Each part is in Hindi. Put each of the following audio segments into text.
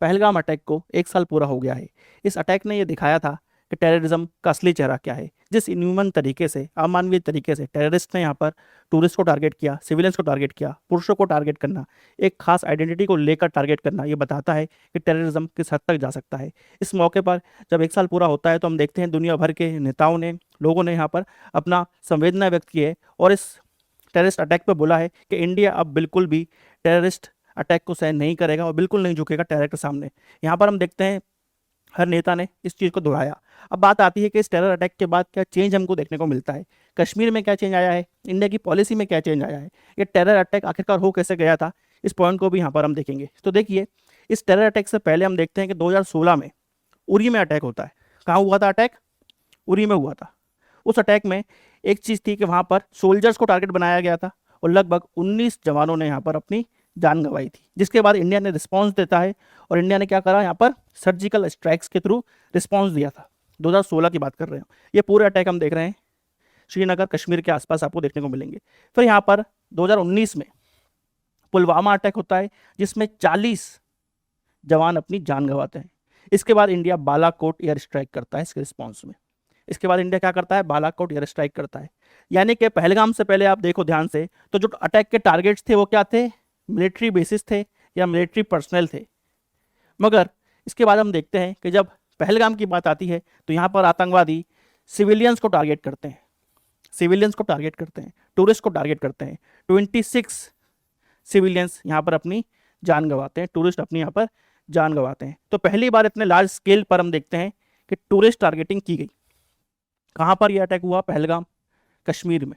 पहलगाम अटैक को 1 साल पूरा हो गया है। इस अटैक ने यह दिखाया था कि टेररिज्म का असली चेहरा क्या है। जिस इनह्यूमन तरीके से, अमानवीय तरीके से टेररिस्ट ने यहाँ पर टूरिस्ट को टारगेट किया, सिविलियंस को टारगेट किया, पुरुषों को टारगेट करना, एक खास आइडेंटिटी को लेकर टारगेट करना, ये बताता है कि टेररिज्म किस हद तक जा सकता है। इस मौके पर जब 1 साल पूरा होता है तो हम देखते हैं दुनिया भर के नेताओं ने, लोगों ने यहाँ पर अपना संवेदना व्यक्त की है और इस टेररिस्ट अटैक पर बोला है कि इंडिया अब बिल्कुल भी टेररिस्ट अटैक को सहन नहीं करेगा और बिल्कुल नहीं झुकेगा टेरर के सामने। यहाँ पर हम देखते हैं हर नेता ने इस चीज़ को दोहराया। अब बात आती है कि इस टेरर अटैक के बाद क्या चेंज हमको देखने को मिलता है, कश्मीर में क्या चेंज आया है, इंडिया की पॉलिसी में क्या चेंज आया है, ये टेरर अटैक आखिरकार हो कैसे गया था, इस पॉइंट को भी यहाँ पर हम देखेंगे। तो देखिए, इस टेरर अटैक से पहले हम देखते हैं कि 2016 में उरी में अटैक होता है। कहाँ हुआ था अटैक? उरी में हुआ था। उस अटैक में एक चीज़ थी कि वहाँ पर सोल्जर्स को टारगेट बनाया गया था और लगभग 19 जवानों ने यहाँ पर अपनी जान गंवाई थी, जिसके बाद इंडिया ने रिस्पांस देता है और इंडिया ने क्या करा, यहाँ पर सर्जिकल स्ट्राइक्स के थ्रू रिस्पांस दिया था। 2016 की बात कर रहे हैं। ये पूरे अटैक हम देख रहे हैं श्रीनगर, कश्मीर के आसपास आपको देखने को मिलेंगे। फिर यहाँ पर 2019 में पुलवामा अटैक होता है जिसमें 40 जवान अपनी जान गंवाते हैं। इसके बाद इंडिया बालाकोट एयर स्ट्राइक करता है इसके रिस्पॉन्स में। इसके बाद इंडिया क्या करता है? बालाकोट एयर स्ट्राइक करता है। यानी कि पहलगाम से पहले आप देखो ध्यान से, तो जो अटैक के टारगेट्स थे वो क्या थे? मिलिट्री बेसिस थे या मिलिट्री पर्सनल थे। मगर इसके बाद हम देखते हैं कि जब पहलगाम की बात आती है तो यहाँ पर आतंकवादी सिविलियंस को टारगेट करते हैं, सिविलियंस को टारगेट करते हैं, टूरिस्ट को टारगेट करते हैं। 26 सिविलियंस यहाँ पर अपनी जान गंवाते हैं, टूरिस्ट अपनी यहाँ पर जान गंवाते हैं। तो पहली बार इतने लार्ज स्केल पर हम देखते हैं कि टूरिस्ट टारगेटिंग की गई। कहाँ पर यह अटैक हुआ? पहलगाम, कश्मीर में।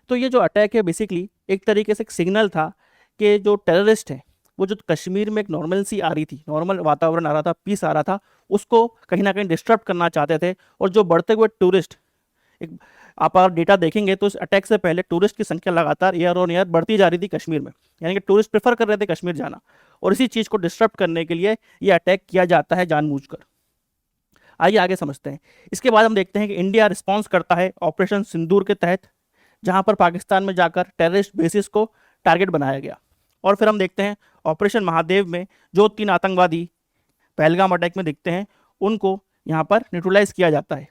तो ये जो अटैक है बेसिकली एक तरीके से एक सिग्नल था कि जो टेररिस्ट है वो जो कश्मीर में एक नॉर्मल सी आ रही थी, नॉर्मल वातावरण आ रहा था, पीस आ रहा था, उसको कहीं ना कहीं डिस्टर्ब करना चाहते थे। और जो बढ़ते हुए टूरिस्ट, एक आप अगर डेटा देखेंगे तो इस अटैक से पहले टूरिस्ट की संख्या लगातार ईयर ऑन ईयर बढ़ती जा रही थी कश्मीर में, यानी कि टूरिस्ट प्रेफर कर रहे थे कश्मीर जाना। और इसी चीज़ को डिस्टर्ब करने के लिए ये अटैक किया जाता है जानबूझकर। आइए आगे समझते हैं। इसके बाद हम देखते हैं कि इंडिया रिस्पॉन्स करता है ऑपरेशन सिंदूर के तहत, जहां पर पाकिस्तान में जाकर टेररिस्ट बेसिस को टारगेट बनाया गया। और फिर हम देखते हैं ऑपरेशन महादेव में जो 3 आतंकवादी पहलगाम अटैक में दिखते हैं उनको यहाँ पर न्यूट्रलाइज किया जाता है।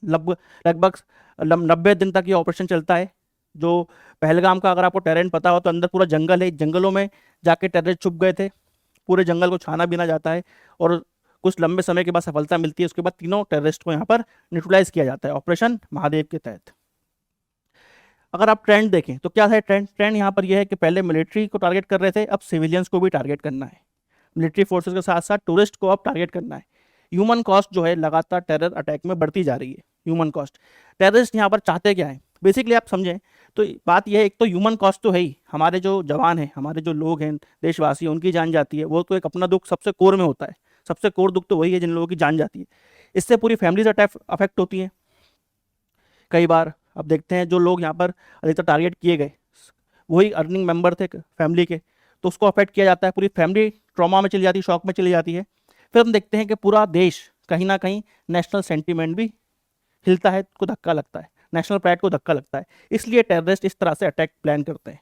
लगभग 90 दिन तक ये ऑपरेशन चलता है। जो पहलगाम का अगर आपको टेरेन पता हो तो अंदर पूरा जंगल है, जंगलों में जाके टेररिस्ट छुप गए थे। पूरे जंगल को छाना बीना जाता है और कुछ लंबे समय के बाद सफलता मिलती है। उसके बाद तीनों टेररिस्ट को यहाँ पर न्यूट्रलाइज किया जाता है ऑपरेशन महादेव के तहत। अगर आप ट्रेंड देखें तो क्या है ट्रेंड यहाँ पर यह है कि पहले मिलिट्री को टारगेट कर रहे थे, अब सिविलियंस को भी टारगेट करना है। मिलिट्री फोर्सेस के साथ साथ टूरिस्ट को अब टारगेट करना है। ह्यूमन कॉस्ट जो है लगातार टेरर अटैक में बढ़ती जा रही है। ह्यूमन कॉस्ट, टेररिस्ट यहाँ पर चाहते क्या है बेसिकली आप समझें तो बात यह है, एक तो ह्यूमन कॉस्ट तो है ही, हमारे जो जवान हैं, हमारे जो लोग हैं, देशवासी, उनकी जान जाती है, वो तो एक अपना दुख सबसे कोर में होता है। सबसे कोर दुख तो वही है जिन लोगों की जान जाती है। इससे पूरी फैमिलीज अफेक्ट होती हैं। कई बार अब देखते हैं जो लोग यहाँ पर अधिकतर टारगेट किए गए वही अर्निंग मेंबर थे फैमिली के, तो उसको अफेक्ट किया जाता है। पूरी फैमिली ट्रॉमा में चली जाती है, शॉक में चली जाती है। फिर हम देखते हैं कि पूरा देश कहीं ना कहीं नेशनल सेंटीमेंट भी हिलता है, को धक्का लगता है, नेशनल प्राइड को धक्का लगता है। इसलिए टेररिस्ट इस तरह से अटैक प्लान करते हैं,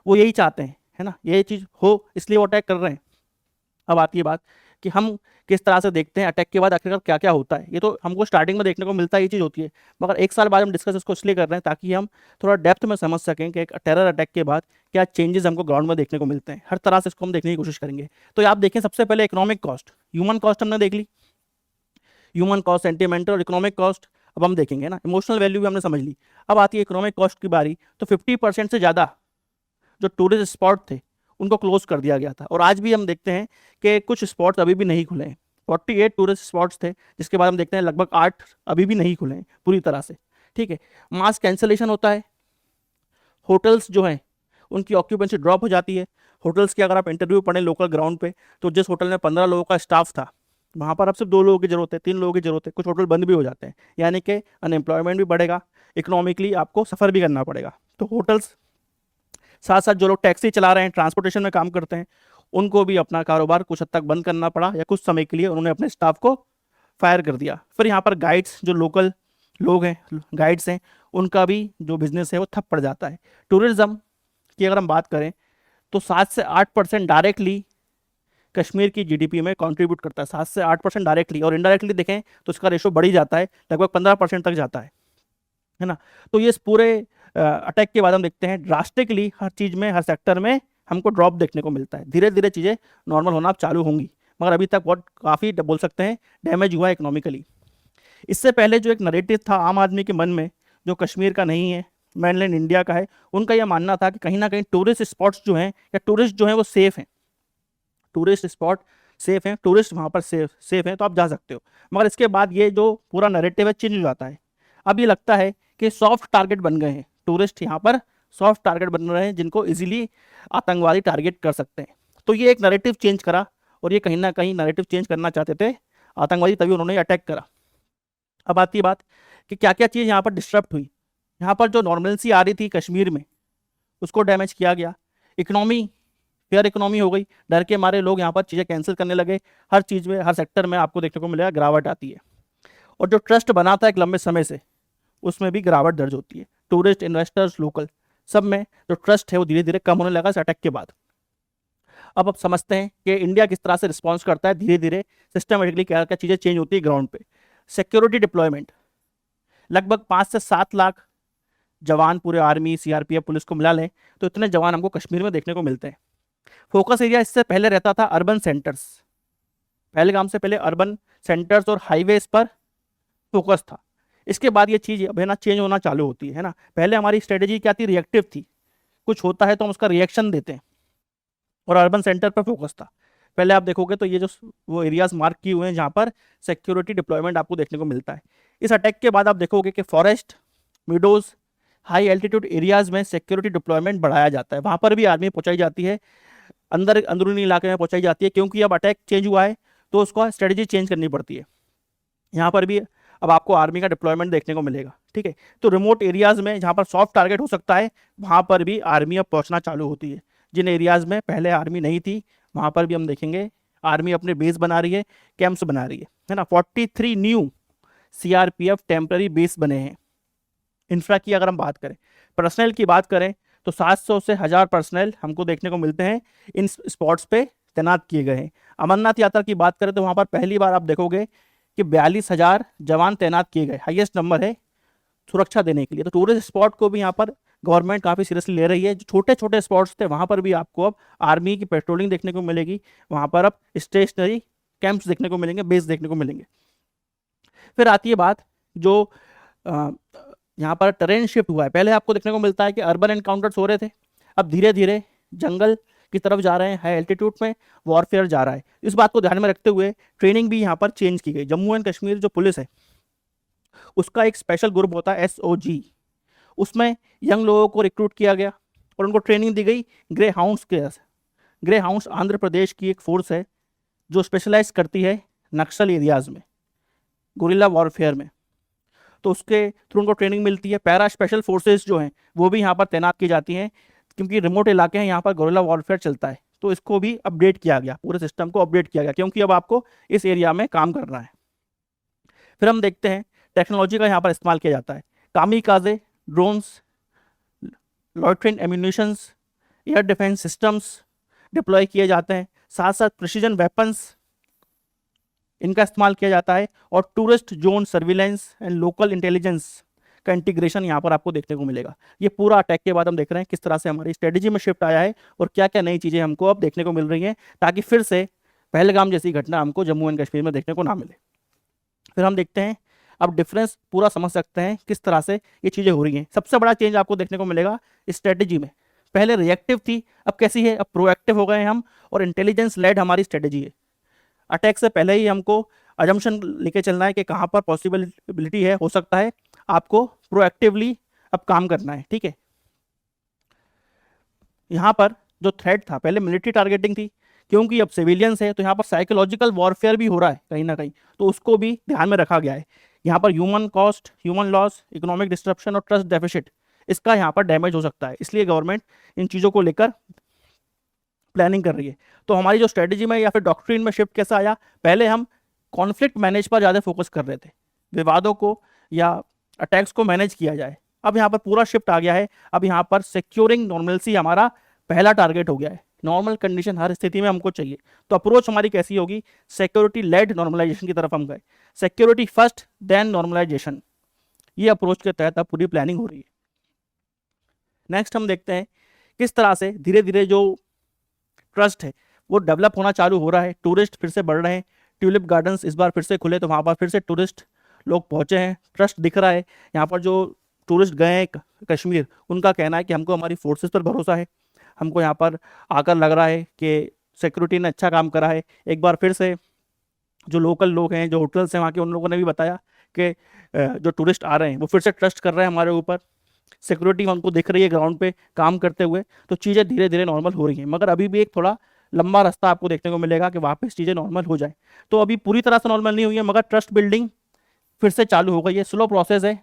वो यही चाहते हैं, है ना, यही चीज़ हो, इसलिए वो अटैक कर रहे हैं। अब आती है बात कि हम किस तरह से देखते हैं अटैक के बाद आखिरकार क्या क्या होता है। ये तो हमको स्टार्टिंग में देखने को मिलता है, ये चीज़ होती है, मगर 1 साल बाद हम डिस्कस इसको इसलिए कर रहे हैं ताकि हम थोड़ा डेप्थ में समझ सकें कि एक टेरर अटैक के बाद क्या चेंजेस हमको ग्राउंड में देखने को मिलते हैं। हर तरह से इसको हम देखने की कोशिश करेंगे। तो आप देखें, सबसे पहले इकोनॉमिक कॉस्ट, ह्यूमन कॉस्ट हमने देख ली, ह्यूमन कॉस्ट, सेंटिमेंटल और इकोनॉमिक कॉस्ट अब हम देखेंगे ना, इमोशनल वैल्यू भी हमने समझ ली। अब आती है इकोनॉमिक कॉस्ट की बारी। तो 50% से ज़्यादा जो टूरिस्ट स्पॉट थे उनको क्लोज कर दिया गया था। और आज भी हम देखते हैं कि कुछ स्पॉट्स अभी भी नहीं खुले हैं। 48 टूरिस्ट स्पॉट्स थे, जिसके बाद हम देखते हैं लगभग 8 अभी भी नहीं खुले हैं पूरी तरह से। ठीक है, मास कैंसलेशन होता है, होटल्स जो हैं उनकी ऑक्यूपेंसी ड्रॉप हो जाती है। होटल्स की अगर आप इंटरव्यू पढ़ें लोकल ग्राउंड पे, तो जिस होटल में 15 लोगों का स्टाफ था वहाँ पर अब सिर्फ 2 लोगों की जरूरत है, 3 लोगों की जरूरत है। कुछ होटल बंद भी हो जाते हैं, यानी कि अनएम्प्लॉयमेंट भी बढ़ेगा, इकोनॉमिकली आपको सफ़र भी करना पड़ेगा। तो होटल्स, साथ साथ जो लोग टैक्सी चला रहे हैं, ट्रांसपोर्टेशन में काम करते हैं, उनको भी अपना कारोबार कुछ हद तक बंद करना पड़ा, या कुछ समय के लिए उन्होंने अपने स्टाफ को फायर कर दिया। फिर यहाँ पर गाइड्स, जो लोकल लोग हैं, गाइड्स हैं, उनका भी जो बिजनेस है वो ठप पड़ जाता है। टूरिज्म की अगर हम बात करें तो 7 से 8% डायरेक्टली कश्मीर की जीडीपी में कंट्रीब्यूट करता है, 7 से 8% डायरेक्टली, और इनडायरेक्टली देखें तो इसका रेशो बढ़ ही जाता है, लगभग 15% तक जाता है ना। तो ये इस पूरे अटैक के बाद हम देखते हैं ड्रास्टिकली हर चीज़ में, हर सेक्टर में हमको ड्रॉप देखने को मिलता है। धीरे धीरे चीज़ें नॉर्मल होना चालू होंगी, मगर अभी तक बहुत काफ़ी बोल सकते हैं डैमेज हुआ है इकोनॉमिकली। इससे पहले जो एक नरेटिव था आम आदमी के मन में, जो कश्मीर का नहीं है, मेनलैंड इंडिया का है, उनका यह मानना था कि कहीं ना कहीं टूरिस्ट स्पॉट्स जो हैं या टूरिस्ट जो हैं वो सेफ़ हैं, टूरिस्ट स्पॉट सेफ़ हैं, टूरिस्ट वहाँ पर सेफ हैं, तो आप जा सकते हो। मगर इसके बाद ये जो पूरा नरेटिव है चेंज हो जाता है। अब ये लगता है कि सॉफ्ट टारगेट बन गए हैं टूरिस्ट, यहाँ पर सॉफ्ट टारगेट बन रहे हैं जिनको इजीली आतंकवादी टारगेट कर सकते हैं। तो ये एक नरेटिव चेंज करा, और ये कहीं ना कहीं नरेटिव चेंज करना चाहते थे आतंकवादी, तभी उन्होंने अटैक करा। अब आती है बात कि क्या क्या चीज़ यहाँ पर डिस्टर्ब हुई। यहाँ पर जो नॉर्मलसी आ रही थी कश्मीर में, उसको डैमेज किया गया। इकोनॉमी, फेयर इकोनॉमी हो गई, डर के मारे लोग यहाँ पर चीज़ें कैंसिल करने लगे। हर चीज़ में, हर सेक्टर में आपको देखने को मिलेगा गिरावट आती है। और जो ट्रस्ट बना था एक लंबे समय से, उसमें भी गिरावट दर्ज होती है। टूरिस्ट, इन्वेस्टर्स, लोकल, सब में जो ट्रस्ट है वो धीरे धीरे कम होने लगा इस अटैक के बाद। अब समझते हैं कि इंडिया किस तरह से रिस्पॉन्स करता है, धीरे धीरे सिस्टमेटिकली क्या क्या चीज़ें चेंज होती है ग्राउंड पे। सिक्योरिटी डिप्लॉयमेंट, लगभग 5 से 7 लाख जवान, पूरे आर्मी, सीआरपीएफ, पुलिस को मिला लें तो इतने जवान हमको कश्मीर में देखने को मिलते हैं। फोकस एरिया इससे पहले रहता था अर्बन सेंटर्स, पहलगाम से पहले अर्बन सेंटर्स और हाईवेज पर फोकस था। इसके बाद ये चीज़ अब है ना चेंज होना चालू होती है ना। पहले हमारी स्ट्रेटेजी क्या थी, रिएक्टिव थी, कुछ होता है तो हम उसका रिएक्शन देते हैं, और अर्बन सेंटर पर फोकस था। पहले आप देखोगे तो ये जो वो एरियाज मार्क किए हुए हैं जहाँ पर सिक्योरिटी डिप्लॉयमेंट आपको देखने को मिलता है। इस अटैक के बाद आप देखोगे कि forest, meadows, high altitude areas में सिक्योरिटी डिप्लॉयमेंट बढ़ाया जाता है, वहाँ पर भी आर्मी पहुँचाई जाती है, अंदरूनी इलाके में पहुँचाई जाती है, क्योंकि अब अटैक चेंज हुआ है तो उसका स्ट्रेटजी चेंज करनी पड़ती है। यहाँ पर भी अब आपको आर्मी का डिप्लॉयमेंट देखने को मिलेगा, ठीक है। तो रिमोट एरियाज में जहाँ पर सॉफ्ट टारगेट हो सकता है, वहाँ पर भी आर्मी अब पहुँचना चालू होती है। जिन एरियाज में पहले आर्मी नहीं थी, वहाँ पर भी हम देखेंगे आर्मी अपने बेस बना रही है, कैंप्स बना रही है ना। 43 न्यू सीआरपीएफ टेम्पररी बेस बने हैं। इंफ्रा की अगर हम बात करें, पर्सनल की बात करें तो 700 से 1000 पर्सनल हमको देखने को मिलते हैं, इन स्पॉट्स पे तैनात किए गए हैं। अमरनाथ यात्रा की बात करें तो वहाँ पर पहली बार आप देखोगे कि 42,000 जवान तैनात किए गए, हाईएस्ट नंबर है सुरक्षा देने के लिए। तो टूरिस्ट स्पॉट को भी यहाँ पर गवर्नमेंट काफ़ी सीरियसली ले रही है। जो छोटे छोटे स्पॉट्स थे वहाँ पर भी आपको अब आर्मी की पेट्रोलिंग देखने को मिलेगी, वहाँ पर अब स्टेशनरी कैंप्स देखने को मिलेंगे, बेस देखने को मिलेंगे। फिर आती है बात जो यहाँ पर टेरेन शिफ्ट हुआ है। पहले आपको देखने को मिलता है कि अर्बन एनकाउंटर्स हो रहे थे, अब धीरे धीरे जंगल की तरफ जा रहे हैं, हाई एल्टीट्यूड में वॉरफेयर जा रहा है। इस बात को ध्यान में रखते हुए ट्रेनिंग भी यहाँ पर चेंज की गई। जम्मू एंड कश्मीर जो पुलिस है उसका एक स्पेशल ग्रुप होता है SOG, उसमें यंग लोगों को रिक्रूट किया गया और उनको ट्रेनिंग दी गई ग्रे हाउंड्स के। ग्रे हाउंड्स आंध्र प्रदेश की एक फोर्स है जो स्पेशलाइज करती है नक्सल एरियाज में, गुरिल्ला वॉरफेयर में, तो उसके थ्रू उनको ट्रेनिंग मिलती है। पैरा स्पेशल फोर्सेस जो हैं वो भी यहाँ पर तैनात की जाती हैं, क्योंकि रिमोट इलाके हैं, यहाँ पर गुरिल्ला वॉरफेयर चलता है। तो इसको भी अपडेट किया गया, पूरे सिस्टम को अपडेट किया गया, क्योंकि अब आपको इस एरिया में काम करना है। फिर हम देखते हैं टेक्नोलॉजी का यहाँ पर इस्तेमाल किया जाता है। Kamikaze drones, loitering ammunitions, air defence systems deploy किए जाते हैं, साथ साथ प्रिसीजन वेपन्स इनका इस्तेमाल किया जाता है, और tourist zone surveillance and local intelligence का इंटीग्रेशन यहाँ पर आपको देखने को मिलेगा। ये पूरा अटैक के बाद हम देख रहे हैं किस तरह से हमारी स्ट्रेटजी में शिफ्ट आया है और क्या क्या नई चीज़ें हमको अब देखने को मिल रही हैं, ताकि फिर से पहलगाम जैसी घटना हमको जम्मू एंड कश्मीर में देखने को ना मिले। फिर हम देखते हैं, अब डिफरेंस पूरा समझ सकते हैं किस तरह से ये चीज़ें हो रही हैं। सबसे बड़ा चेंज आपको देखने को मिलेगा स्ट्रेटजी में। पहले रिएक्टिव थी, अब कैसी है, अब प्रोएक्टिव हो गए हैं हम, और इंटेलिजेंस लेड हमारी स्ट्रेटजी है। अटैक से पहले ही हमको अजम्पशन लेके चलना है कि कहाँ पर पॉसिबिलिटी है, हो सकता है, आपको प्रोएक्टिवली अब काम करना है, ठीक है। यहाँ पर जो थ्रेट था, पहले मिलिट्री टारगेटिंग थी, क्योंकि अब सिविलियंस है तो यहाँ पर साइकोलॉजिकल वॉरफेयर भी हो रहा है कहीं ना कहीं, तो उसको भी ध्यान में रखा गया है। यहाँ पर human cost, human loss, economic disruption और ट्रस्ट डेफिसिट, इसका यहाँ पर डैमेज हो सकता है, इसलिए गवर्नमेंट इन चीज़ों को लेकर प्लानिंग कर रही है। तो हमारी जो स्ट्रेटजी में या फिर डॉक्ट्रिन में शिफ्ट कैसा आया, पहले हम कॉन्फ्लिक्ट मैनेज पर ज़्यादा फोकस कर रहे थे, विवादों को या अटैक्स को मैनेज किया जाए। अब यहाँ पर पूरा शिफ्ट आ गया है, अब यहाँ पर सिक्योरिंग नॉर्मलसी हमारा पहला टारगेट हो गया है, नॉर्मल कंडीशन हर स्थिति में हमको चाहिए। तो अप्रोच हमारी कैसी होगी, सिक्योरिटी लेड नॉर्मलाइजेशन की तरफ हम गए, सिक्योरिटी फर्स्ट देन नॉर्मलाइजेशन, ये अप्रोच के तहत अब पूरी प्लानिंग हो रही है। नेक्स्ट हम देखते हैं किस तरह से धीरे धीरे जो ट्रस्ट है वो डेवलप होना चालू हो रहा है, टूरिस्ट फिर से बढ़ रहे हैं, ट्यूलिप गार्डन्स इस बार फिर से खुले तो वहाँ पर फिर से टूरिस्ट लोग पहुँचे हैं, ट्रस्ट दिख रहा है। यहाँ पर जो टूरिस्ट गए हैं कश्मीर, उनका कहना है कि हमको हमारी फोर्सेस पर भरोसा है, हमको यहाँ पर आकर लग रहा है कि सिक्योरिटी ने अच्छा काम करा है। एक बार फिर से जो लोकल लोग हैं, जो होटल्स हैं वहाँ के, उन लोगों ने भी बताया कि जो टूरिस्ट आ रहे हैं वो फिर से ट्रस्ट कर रहे हैं हमारे ऊपर, सिक्योरिटी हमको दिख रही है ग्राउंड पे काम करते हुए। तो चीज़ें धीरे धीरे नॉर्मल हो रही हैं, मगर अभी भी एक थोड़ा लंबा रास्ता आपको देखने को मिलेगा कि वापस चीज़ें नॉर्मल हो जाए। तो अभी पूरी तरह से नॉर्मल नहीं हुई है, मगर ट्रस्ट बिल्डिंग फिर से चालू हो गई है। स्लो प्रोसेस है,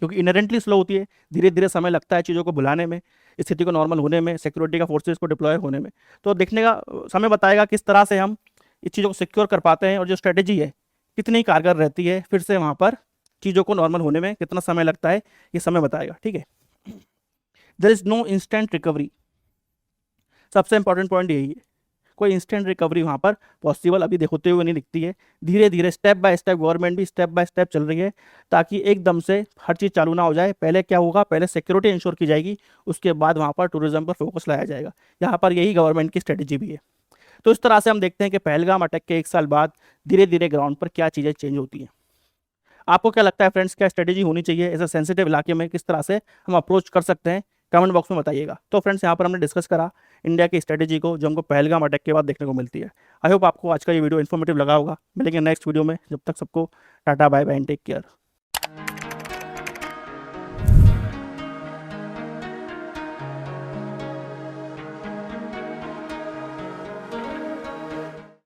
क्योंकि इनहेरेंटली स्लो होती है, धीरे धीरे समय लगता है चीज़ों को भुलाने में, स्थिति को नॉर्मल होने में, सिक्योरिटी का फोर्सेस को डिप्लॉय होने में। तो देखने का समय बताएगा किस तरह से हम इस चीज़ों को सिक्योर कर पाते हैं, और जो स्ट्रेटेजी है कितनी कारगर रहती है, फिर से वहाँ पर चीज़ों को नॉर्मल होने में कितना समय लगता है, ये समय बताएगा। ठीक है, there is no instant recovery, सबसे इंपॉर्टेंट पॉइंट यही है, कोई इंस्टेंट रिकवरी वहाँ पर पॉसिबल अभी होते हुए नहीं दिखती है। धीरे धीरे स्टेप बाय स्टेप गवर्नमेंट भी स्टेप बाय स्टेप चल रही है, ताकि एकदम से हर चीज़ चालू ना हो जाए। पहले क्या होगा, पहले सिक्योरिटी इंश्योर की जाएगी, उसके बाद वहाँ पर टूरिज्म पर फोकस लाया जाएगा। यहाँ पर यही गवर्नमेंट की स्ट्रेटेजी भी है। तो इस तरह से हम देखते हैं कि पहलगाम अटैक के 1 साल बाद धीरे धीरे ग्राउंड पर क्या चीज़ें चेंज होती हैं। आपको क्या लगता है फ्रेंड्स, क्या स्ट्रेटेजी होनी चाहिए ऐसे सेंसिटिव इलाके में, किस तरह से हम अप्रोच कर सकते हैं, कमेंट बॉक्स में बताइएगा। तो फ्रेंड्स यहाँ पर हमने डिस्कस करा इंडिया की स्ट्रेटेजी को, जो हमको पहलगाम अटैक के बाद देखने को मिलती है। आई होप आपको आज का ये वीडियो इन्फॉर्मेटिव लगा होगा। मिलेंगे नेक्स्ट वीडियो में, जब तक सबको tata bye bye and take care.